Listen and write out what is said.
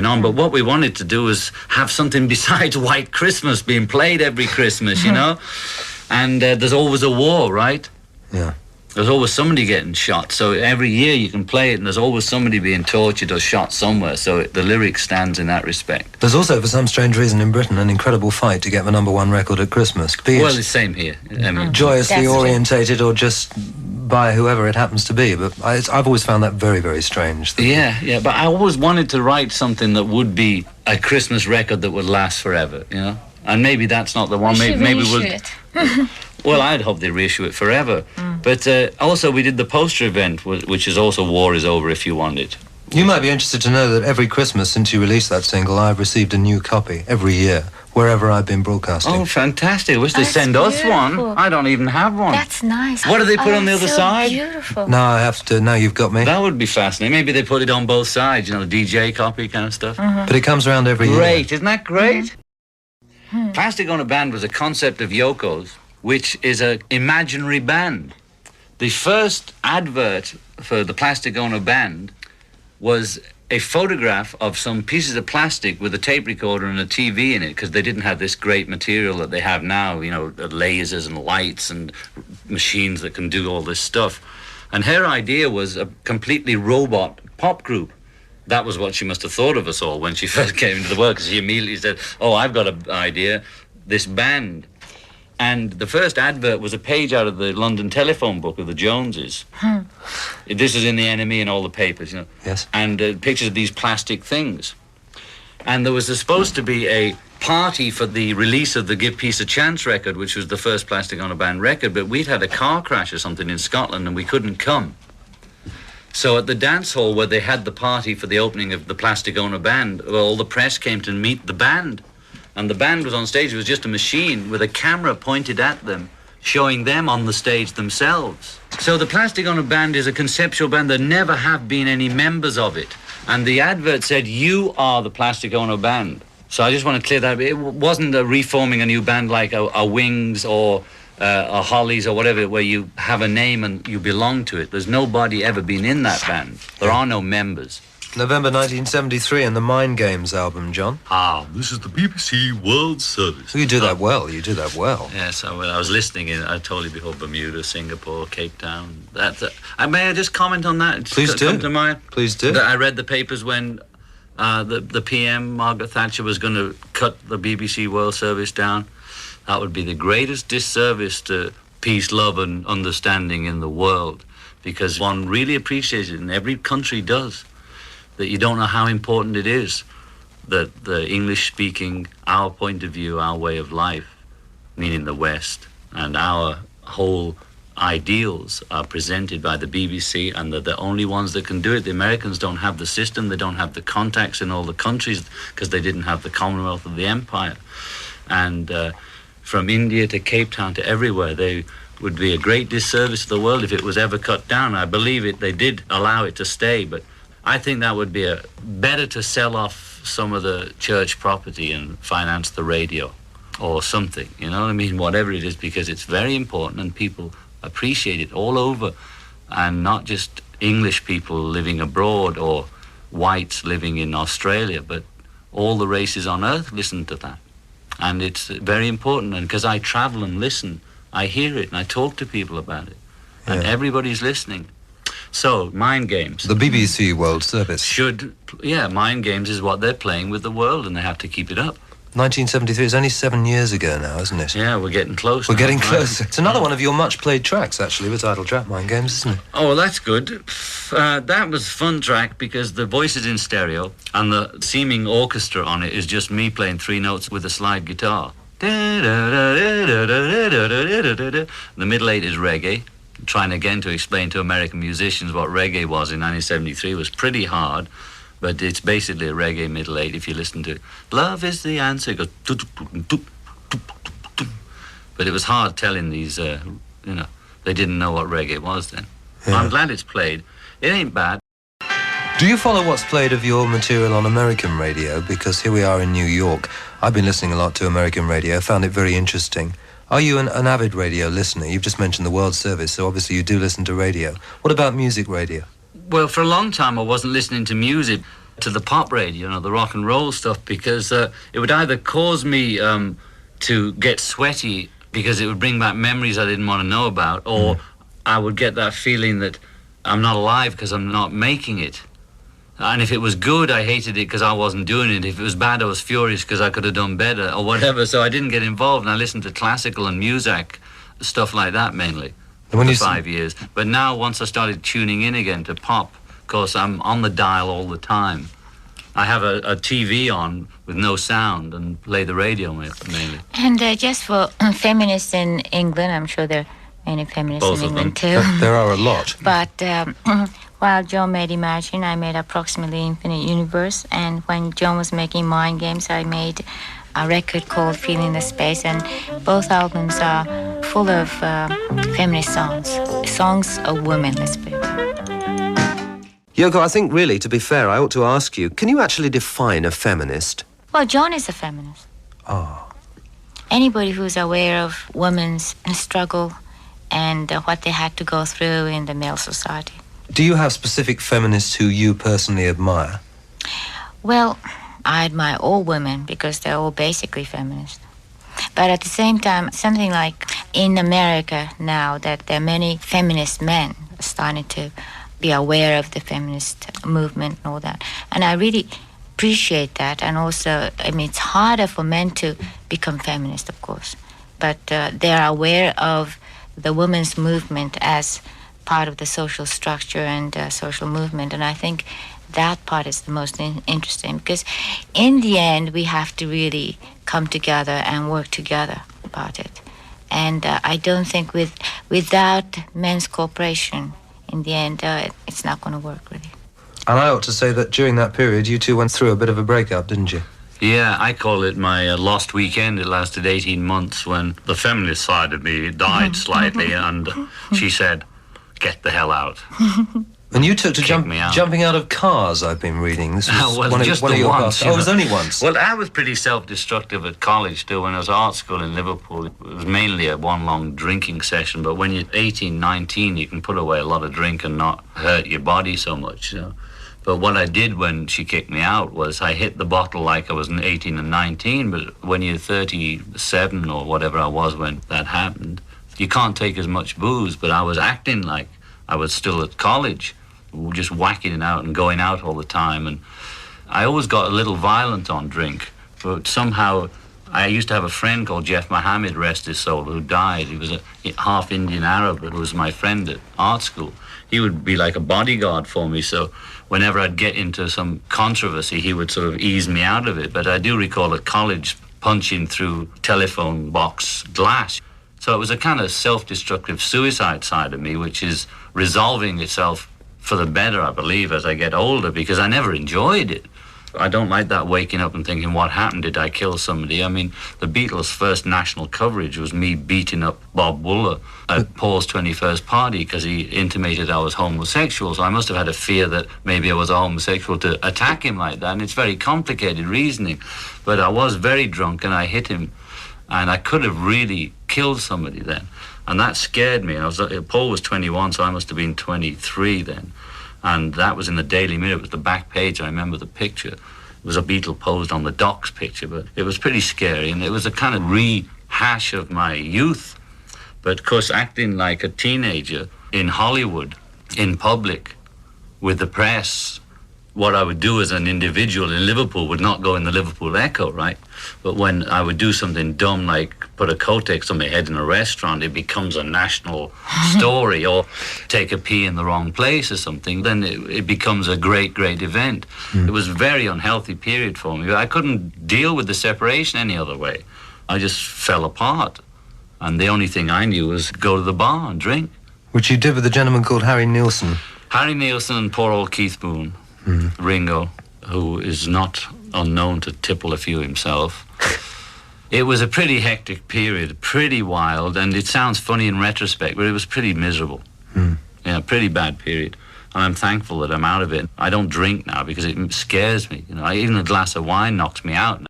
going on. But what we wanted to do was have something besides White Christmas being played every Christmas, you know? And there's always a war, right? Yeah. There's always somebody getting shot. So every year you can play it, and there's always somebody being tortured or shot somewhere. So the lyric stands in that respect. There's also, for some strange reason in Britain, an incredible fight to get the #1 record at Christmas. Well, it's the same here. I mean, joyously orientated or just by whoever it happens to be. But I've always found that very, very strange. Yeah. But I always wanted to write something that would be a Christmas record that would last forever, you know? And maybe that's not the one. Maybe we'll... Well, I'd hope they reissue it forever. But also we did the poster event, which is also War Is Over If You Want It. You might be interested to know that every Christmas since you released that single, I've received a new copy every year, wherever I've been broadcasting. Oh, fantastic. I wish they'd send us one. I don't even have one. That's nice. What do they put on the other side? Beautiful. Now I have to, now you've got me. That would be fascinating. Maybe they put it on both sides, you know, the DJ copy kind of stuff. But it comes around every year. Great, isn't that great? Plastic Ono Band was a concept of Yoko's, which is an imaginary band. The first advert for the Plastic Ono Band was a photograph of some pieces of plastic with a tape recorder and a TV in it, because they didn't have this great material that they have now, you know, lasers and lights and machines that can do all this stuff. And her idea was a completely robot pop group. That was what she must have thought of us all when she first came into the world, because she immediately said, oh, I've got an idea, this band. And the first advert was a page out of the London telephone book of the Joneses. This is in the NME and all the papers, you know. Yes. And pictures of these plastic things. And there was supposed to be a party for the release of the Give Peace a Chance record, which was the first Plastic Ono Band record, but we'd had a car crash or something in Scotland and we couldn't come. So at the dance hall where they had the party for the opening of the Plastic Ono Band, well, all the press came to meet the band. And the band was on stage. It was just a machine with a camera pointed at them, showing them on the stage themselves. So the Plastic Ono Band is a conceptual band. There never have been any members of it. And the advert said, you are the Plastic Ono Band. So I just want to clear that. It wasn't a reforming a new band like a Wings or a Hollies or whatever, where you have a name and you belong to it. There's nobody ever been in that band. There are no members. November 1973 and the Mind Games album, John. This is the BBC World Service. You do that well, you do that well. Yes, I was listening in, I told you before, Bermuda, Singapore, Cape Town. May I just comment on that? Please do. Come to mind? Please do. I read the papers when the PM, Margaret Thatcher, was going to cut the BBC World Service down. That would be the greatest disservice to peace, love and understanding in the world, because one really appreciates it, and every country does, that you don't know how important it is that the English-speaking, our point of view, our way of life, meaning the West, and our whole ideals are presented by the BBC, and they're the only ones that can do it. The Americans don't have the system, they don't have the contacts in all the countries, because they didn't have the Commonwealth of the Empire. And from India to Cape Town to everywhere, they would be a great disservice to the world if it was ever cut down. I believe it, they did allow it to stay, but I think that would be better to sell off some of the church property and finance the radio or something, you know what I mean? Whatever it is, because it's very important and people appreciate it all over, and not just English people living abroad or whites living in Australia, but all the races on earth listen to that. And it's very important, and because I travel and listen, I hear it and I talk to people about it, and everybody's listening. So, Mind Games. The BBC World Service. Mind Games is what they're playing with the world, and they have to keep it up. 1973, it's only 7 years ago now, isn't it? Yeah, we're getting close. We're getting closer. It's another one of your much-played tracks, actually, the title track, Mind Games, isn't it? Oh, well, that's good. That was a fun track because the voice is in stereo, and the seeming orchestra on it is just me playing 3 notes with a slide guitar. The middle 8 is reggae. Trying again to explain to American musicians what reggae was in 1973 was pretty hard, but it's basically a reggae middle 8 if you listen to it. Love is the answer. It goes... But it was hard telling these, they didn't know what reggae was then. Yeah. I'm glad it's played. It ain't bad. Do you follow what's played of your material on American radio? Because here we are in New York. I've been listening a lot to American radio, found it very interesting. Are you an avid radio listener? You've just mentioned the World Service, so obviously you do listen to radio. What about music radio? Well, for a long time I wasn't listening to music. to the pop radio, the rock and roll stuff, because it would either cause me to get sweaty because it would bring back memories I didn't want to know about, or I would get that feeling that I'm not alive because I'm not making it. And if it was good, I hated it because I wasn't doing it. If it was bad, I was furious because I could have done better or whatever. So I didn't get involved, and I listened to classical and music, stuff like that mainly, for 5 years. But now, once I started tuning in again to pop, of course, I'm on the dial all the time. I have a TV on with no sound and play the radio mainly. And just for feminists in England, I'm sure there are many feminists Both in of England them. too. There are a lot. But while John made Imagine, I made Approximately Infinite Universe. And when John was making Mind Games, I made a record called Feeling the Space. And both albums are full of feminist songs of women, let's put it. Yoko, I think really, to be fair, I ought to ask you, can you actually define a feminist? Well, John is a feminist. Ah. Anybody who's aware of women's struggle and what they had to go through in the male society. Do you have specific feminists who you personally admire? Well, I admire all women because they're all basically feminist. But at the same time, something like in America now that there are many feminist men starting to be aware of the feminist movement and all that. And I really appreciate that. And also, it's harder for men to become feminist, of course. But they're aware of the women's movement as part of the social structure and social movement. And I think that part is the most interesting, because in the end, we have to really come together and work together about it. And I don't think without men's cooperation, in the end, it's not going to work, really. And I ought to say that during that period, you two went through a bit of a breakup, didn't you? Yeah, I call it my lost weekend. It lasted 18 months when the feminist side of me died slightly, and she said, "Get the hell out." And you took to me out. jumping out of cars, I've been reading. This was Well, one just of the your once, past. you Oh, know. it was only once. Well, I was pretty self-destructive at college too. When I was at art school in Liverpool, it was mainly a one long drinking session. But when you're 18, 19, you can put away a lot of drink and not hurt your body so much. But what I did when she kicked me out was I hit the bottle like I was 18 and 19. But when you're 37 or whatever I was when that happened, you can't take as much booze. But I was acting like I was still at college, just whacking it out and going out all the time. And I always got a little violent on drink, but somehow I used to have a friend called Jeff Mohammed, rest his soul, who died. He was a half Indian Arab, but was my friend at art school. He would be like a bodyguard for me, so whenever I'd get into some controversy, he would sort of ease me out of it. But I do recall at college punching through telephone box glass. So it was a kind of self-destructive suicide side of me, which is resolving itself for the better, I believe, as I get older, because I never enjoyed it. I don't like that waking up and thinking, what happened? Did I kill somebody? I mean, the Beatles' first national coverage was me beating up Bob Wooler at Paul's 21st party because he intimated I was homosexual. So I must have had a fear that maybe I was a homosexual to attack him like that. And it's very complicated reasoning. But I was very drunk and I hit him. And I could have really killed somebody then. And that scared me. Paul was 21, so I must have been 23 then. And that was in the Daily Mirror. It was the back page. I remember the picture. It was a Beatle posed on the docks picture, but it was pretty scary. And it was a kind of rehash of my youth. But of course, acting like a teenager in Hollywood, in public, with the press, what I would do as an individual in Liverpool would not go in the Liverpool Echo, right? But when I would do something dumb like put a Kotex on my head in a restaurant, it becomes a national story, or take a pee in the wrong place or something, then it becomes a great, great event. It was a very unhealthy period for me. I couldn't deal with the separation any other way. I just fell apart. And the only thing I knew was go to the bar and drink. Which you did with a gentleman called Harry Nilsson. Harry Nilsson and poor old Keith Moon. Ringo, who is not unknown to tipple a few himself. It was a pretty hectic period, pretty wild, and it sounds funny in retrospect, but it was pretty miserable. Yeah, pretty bad period. And I'm thankful that I'm out of it. I don't drink now because it scares me. Even a glass of wine knocks me out.